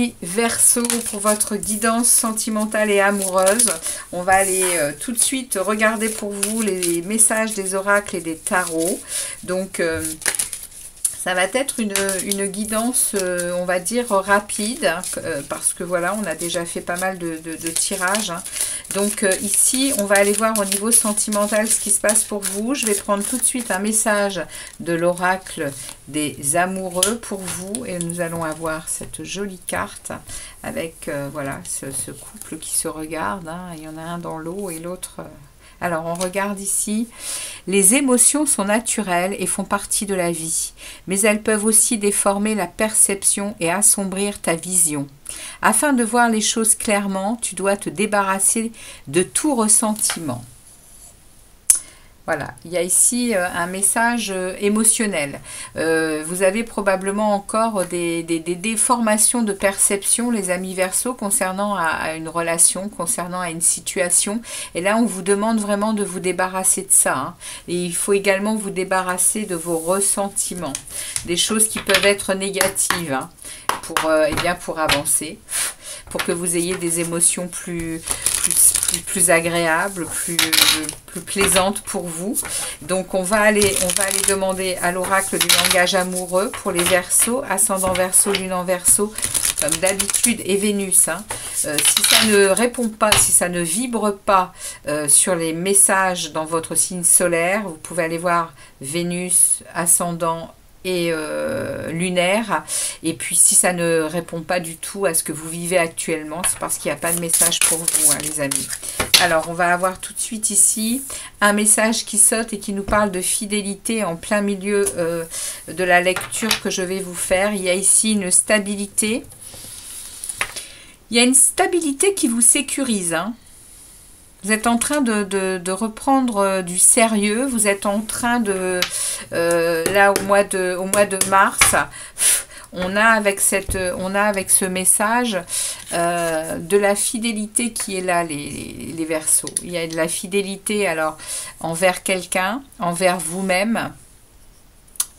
amis Verseau, pour votre guidance sentimentale et amoureuse. On va aller tout de suite regarder pour vous les messages des oracles et des tarots. Donc, ça va être une guidance, on va dire, rapide, hein, parce que voilà, on a déjà fait pas mal de tirages. Hein. Donc ici, on va aller voir au niveau sentimental ce qui se passe pour vous. Je vais prendre tout de suite un message de l'oracle des amoureux pour vous. Et nous allons avoir cette jolie carte avec, voilà, ce couple qui se regarde. Hein. Il y en a un dans l'eau et l'autre... Alors, on regarde ici. Les émotions sont naturelles et font partie de la vie, mais elles peuvent aussi déformer la perception et assombrir ta vision. Afin de voir les choses clairement, tu dois te débarrasser de tout ressentiment. Voilà, il y a ici un message émotionnel. Vous avez probablement encore des déformations de perception, les amis Verseau, concernant à une relation, concernant à une situation. Et là, on vous demande vraiment de vous débarrasser de ça. Hein. Et il faut également vous débarrasser de vos ressentiments, des choses qui peuvent être négatives, hein, pour avancer, pour que vous ayez des émotions plus agréables, plus plaisantes pour vous. Donc on va aller demander à l'oracle du langage amoureux pour les Verseaux, ascendant Verseau, lune en Verseau, comme d'habitude, et Vénus. Hein. Si ça ne répond pas, si ça ne vibre pas sur les messages dans votre signe solaire, vous pouvez aller voir Vénus, ascendant et lunaire. Et puis si ça ne répond pas du tout à ce que vous vivez actuellement, c'est parce qu'il n'y a pas de message pour vous, hein, les amis. Alors on va avoir tout de suite ici un message qui saute et qui nous parle de fidélité en plein milieu de la lecture que je vais vous faire. Il y a ici une stabilité. Il y a une stabilité qui vous sécurise, hein. Vous êtes en train de reprendre du sérieux. Vous êtes en train de... là, au mois de mars, on a avec ce message de la fidélité qui est là, les Verseaux. Il y a de la fidélité alors envers quelqu'un, envers vous-même.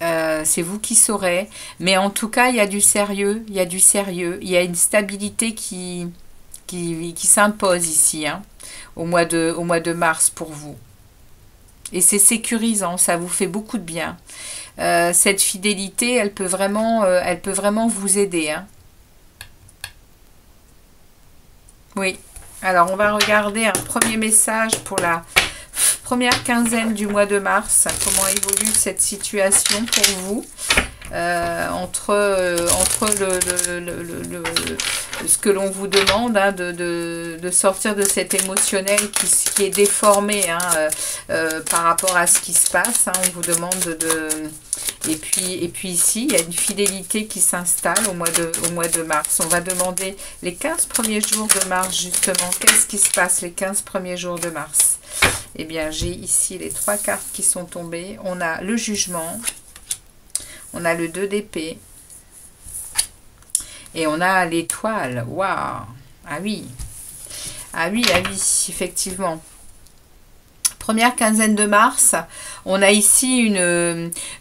C'est vous qui saurez. Mais en tout cas, il y a du sérieux. Il y a du sérieux. Il y a une stabilité qui s'impose ici, hein. Au mois de mars pour vous. Et c'est sécurisant, ça vous fait beaucoup de bien. Cette fidélité, elle peut vraiment vous aider. Hein. Oui. Alors, on va regarder un premier message pour la première quinzaine du mois de mars. Comment évolue cette situation pour vous entre ce que l'on vous demande, hein, de sortir de cet émotionnel qui est déformé, hein, par rapport à ce qui se passe. Hein, on vous demande de... Et puis ici, il y a une fidélité qui s'installe au mois de mars. On va demander les 15 premiers jours de mars, justement. Qu'est-ce qui se passe les 15 premiers jours de mars? Eh bien, j'ai ici les 3 cartes qui sont tombées. On a le jugement. On a le 2 d'épée. Et on a l'étoile. Waouh! Ah oui. Ah oui, ah oui, effectivement. Première quinzaine de mars, on a ici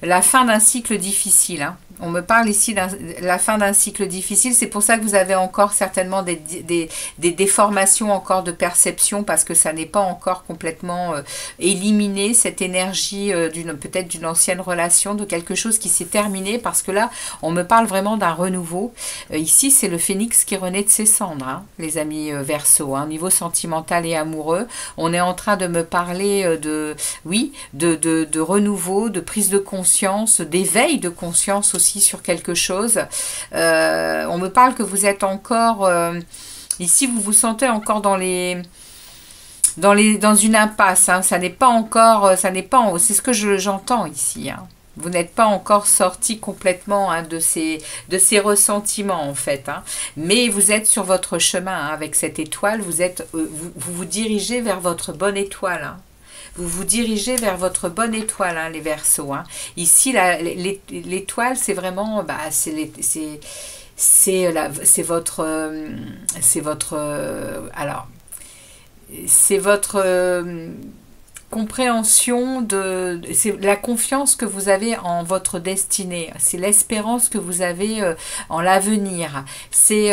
la fin d'un cycle difficile. Hein. On me parle ici de la fin d'un cycle difficile. C'est pour ça que vous avez encore certainement des déformations encore de perception, parce que ça n'est pas encore complètement éliminé, cette énergie peut-être d'une ancienne relation, de quelque chose qui s'est terminé, parce que là, on me parle vraiment d'un renouveau. Ici, c'est le phénix qui renaît de ses cendres, hein, les amis Verseau. Hein, niveau sentimental et amoureux, on est en train de me parler de renouveau, de prise de conscience, d'éveil de conscience aussi sur quelque chose. On me parle que vous êtes encore ici, vous vous sentez encore dans une impasse, hein. Ça n'est pas encore, c'est ce que j'entends ici, hein. Vous n'êtes pas encore sorti complètement, hein, de ces ressentiments, en fait, hein. Mais vous êtes sur votre chemin, hein, avec cette étoile. Vous vous dirigez vers votre bonne étoile, hein. Vous vous dirigez vers votre bonne étoile, hein, les Verseaux. Hein. Ici, l'étoile, c'est vraiment... Bah, c'est votre... alors, c'est votre... compréhension c'est la confiance que vous avez en votre destinée, c'est l'espérance que vous avez en l'avenir, c'est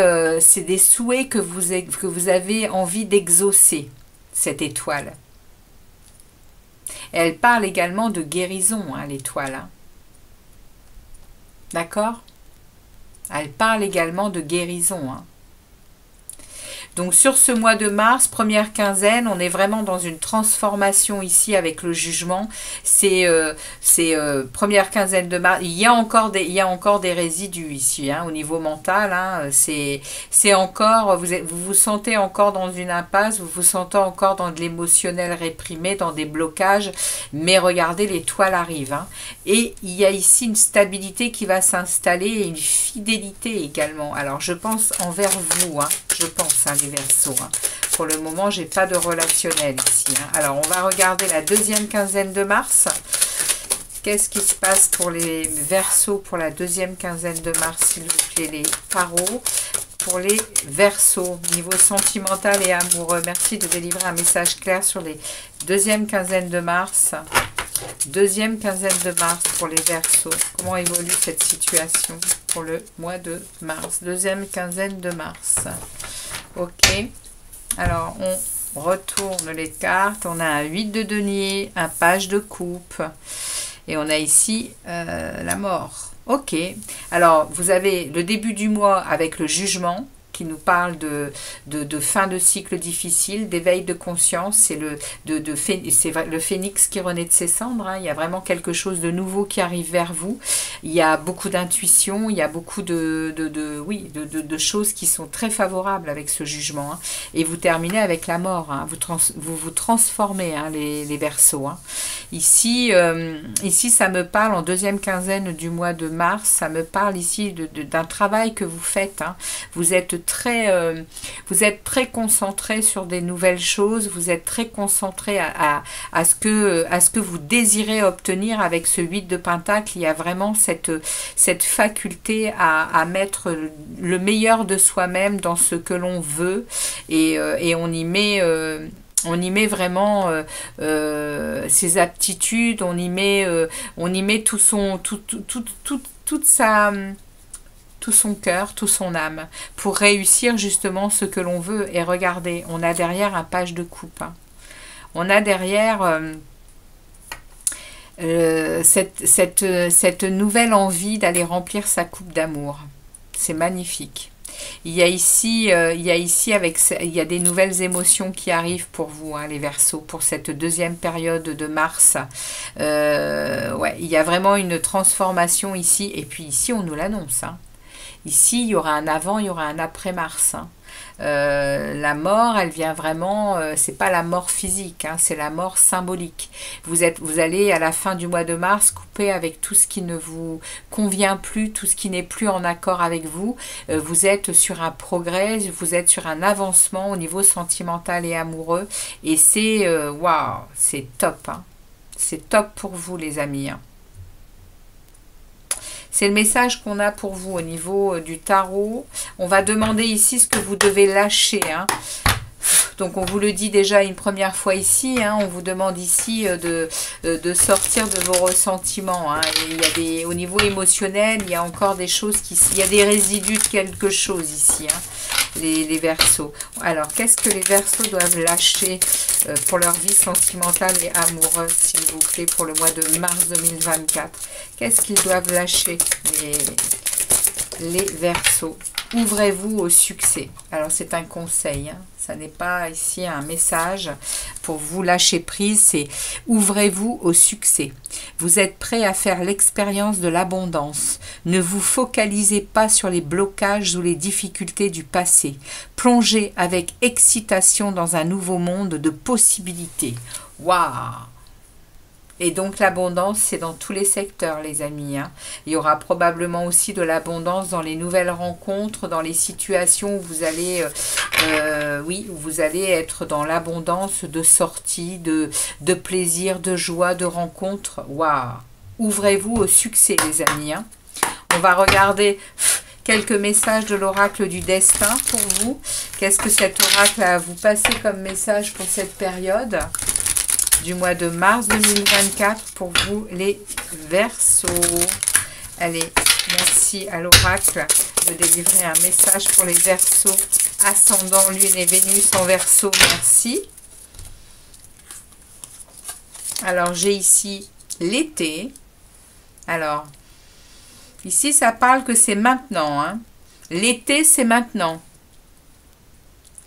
des souhaits que vous avez envie d'exaucer, cette étoile. Elle parle également de guérison, hein, l'étoile. Hein. D'accord? Elle parle également de guérison. Hein. Donc sur ce mois de mars, première quinzaine, on est vraiment dans une transformation ici avec le jugement. C'est première quinzaine de mars. Il y a encore des résidus ici, hein, au niveau mental. Hein, c'est encore, vous vous sentez encore dans une impasse, vous vous sentez encore dans de l'émotionnel réprimé, dans des blocages. Mais regardez, l'étoile arrive. Hein, et il y a ici une stabilité qui va s'installer et une fidélité également. Alors je pense envers vous, hein, je pense, hein, les Verseaux. Hein. Pour le moment, j'ai pas de relationnel ici. Hein. Alors, on va regarder la deuxième quinzaine de mars. Qu'est-ce qui se passe pour les Verseaux pour la deuxième quinzaine de mars, s'il vous plaît, les tarots. Pour les Verseaux, niveau sentimental et amoureux. Merci de délivrer un message clair sur les deuxième quinzaine de mars. Deuxième quinzaine de mars pour les Verseaux. Comment évolue cette situation pour le mois de mars? Deuxième quinzaine de mars. Ok. Alors, on retourne les cartes. On a un 8 de denier, un page de coupe. Et on a ici la mort. Ok. Alors, vous avez le début du mois avec le jugement, qui nous parle de fin de cycle difficile, d'éveil de conscience. C'est le phénix qui renaît de ses cendres. Hein. Il y a vraiment quelque chose de nouveau qui arrive vers vous. Il y a beaucoup d'intuition, il y a beaucoup de choses qui sont très favorables avec ce jugement. Hein. Et vous terminez avec la mort. Hein. Vous vous transformez, hein, les Verseaux. Hein. Ici, ça me parle en deuxième quinzaine du mois de mars. Ça me parle ici d'un travail que vous faites. Hein. Vous êtes très concentré sur des nouvelles choses, vous êtes très concentré à ce que vous désirez obtenir avec ce 8 de Pentacle. Il y a vraiment cette faculté à mettre le meilleur de soi-même dans ce que l'on veut et on y met vraiment ses aptitudes, on y met tout son cœur, tout son âme, pour réussir justement ce que l'on veut. Et regardez, on a derrière un page de coupe. Hein. On a derrière cette nouvelle envie d'aller remplir sa coupe d'amour. C'est magnifique. Il y a ici des nouvelles émotions qui arrivent pour vous, hein, les Verseaux, pour cette deuxième période de mars. Ouais, il y a vraiment une transformation ici. Et puis ici, on nous l'annonce. Hein. Ici, il y aura un avant, il y aura un après Mars. Hein. La mort, elle vient vraiment, c'est pas la mort physique, hein, c'est la mort symbolique. Vous allez à la fin du mois de mars couper avec tout ce qui ne vous convient plus, tout ce qui n'est plus en accord avec vous. Vous êtes sur un progrès, vous êtes sur un avancement au niveau sentimental et amoureux. Et c'est, waouh, c'est top. Hein. C'est top pour vous, les amis. Hein. C'est le message qu'on a pour vous au niveau du tarot. On va demander ici ce que vous devez lâcher. Hein. Donc on vous le dit déjà une première fois ici. Hein. On vous demande ici de sortir de vos ressentiments. Hein. Il y a au niveau émotionnel, il y a encore des choses il y a des résidus de quelque chose ici. Hein. Les Verseaux. Alors, qu'est-ce que les Verseaux doivent lâcher pour leur vie sentimentale et amoureuse, s'il vous plaît, pour le mois de mars 2024? Qu'est-ce qu'ils doivent lâcher, les Verseaux? Ouvrez-vous au succès. Alors, c'est un conseil, hein. Ça n'est pas ici un message pour vous lâcher prise, c'est ouvrez-vous au succès. Vous êtes prêt à faire l'expérience de l'abondance. Ne vous focalisez pas sur les blocages ou les difficultés du passé. Plongez avec excitation dans un nouveau monde de possibilités. Waouh! Et donc l'abondance, c'est dans tous les secteurs, les amis. Hein. Il y aura probablement aussi de l'abondance dans les nouvelles rencontres, dans les situations où vous allez, où vous allez être dans l'abondance de sorties, de plaisir, de joie, de rencontres. Waouh! Ouvrez-vous au succès, les amis. Hein. On va regarder quelques messages de l'oracle du destin pour vous. Qu'est-ce que cet oracle a à vous passer comme message pour cette période ? du mois de mars 2024 pour vous les Verseaux. Allez, merci à l'oracle de délivrer un message pour les Verseaux, ascendant Lune et Vénus en Verseau. Merci. Alors, j'ai ici l'été. Alors, ici, ça parle que c'est maintenant. Hein. L'été, c'est maintenant.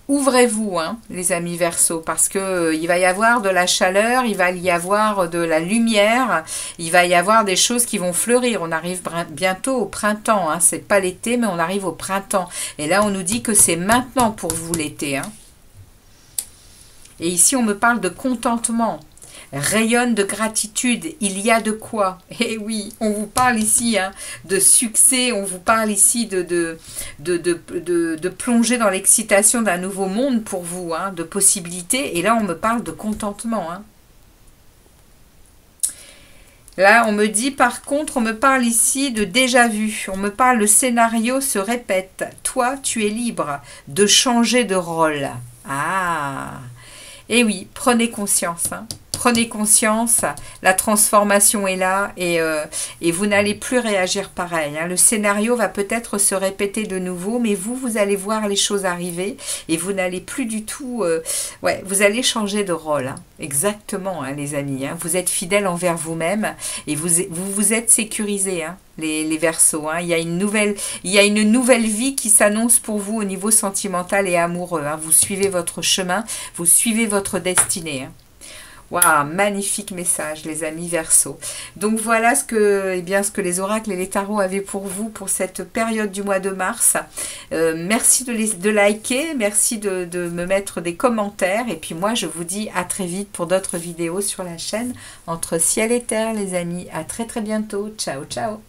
Ouvrez-vous, hein, les amis Verseaux, parce que il va y avoir de la chaleur, il va y avoir de la lumière, il va y avoir des choses qui vont fleurir. On arrive bientôt au printemps, hein, c'est pas l'été, mais on arrive au printemps. Et là, on nous dit que c'est maintenant pour vous l'été. Hein. Et ici, on me parle de contentement. Rayonne de gratitude, il y a de quoi. Et oui, on vous parle ici hein, de succès, on vous parle ici de plonger dans l'excitation d'un nouveau monde pour vous, hein, de possibilités. Et là, on me parle de contentement. Hein. Là, on me dit, par contre, on me parle ici de déjà vu. On me parle, le scénario se répète. Toi, tu es libre de changer de rôle. Ah! Et oui, prenez conscience, hein. Prenez conscience, la transformation est là et vous n'allez plus réagir pareil. Hein. Le scénario va peut-être se répéter de nouveau, mais vous allez voir les choses arriver et vous n'allez plus du tout... ouais, vous allez changer de rôle. Hein. Exactement, hein, les amis. Hein. Vous êtes fidèles envers vous-même et vous êtes sécurisés, hein, les Verseaux. Hein. Il y a une nouvelle vie qui s'annonce pour vous au niveau sentimental et amoureux. Hein. Vous suivez votre chemin, vous suivez votre destinée. Hein. Waouh, magnifique message, les amis Verseaux. Donc voilà ce que les oracles et les tarots avaient pour vous pour cette période du mois de mars. Merci de liker, merci de me mettre des commentaires. Et puis moi, je vous dis à très vite pour d'autres vidéos sur la chaîne Entre ciel et terre, les amis. À très très bientôt. Ciao, ciao.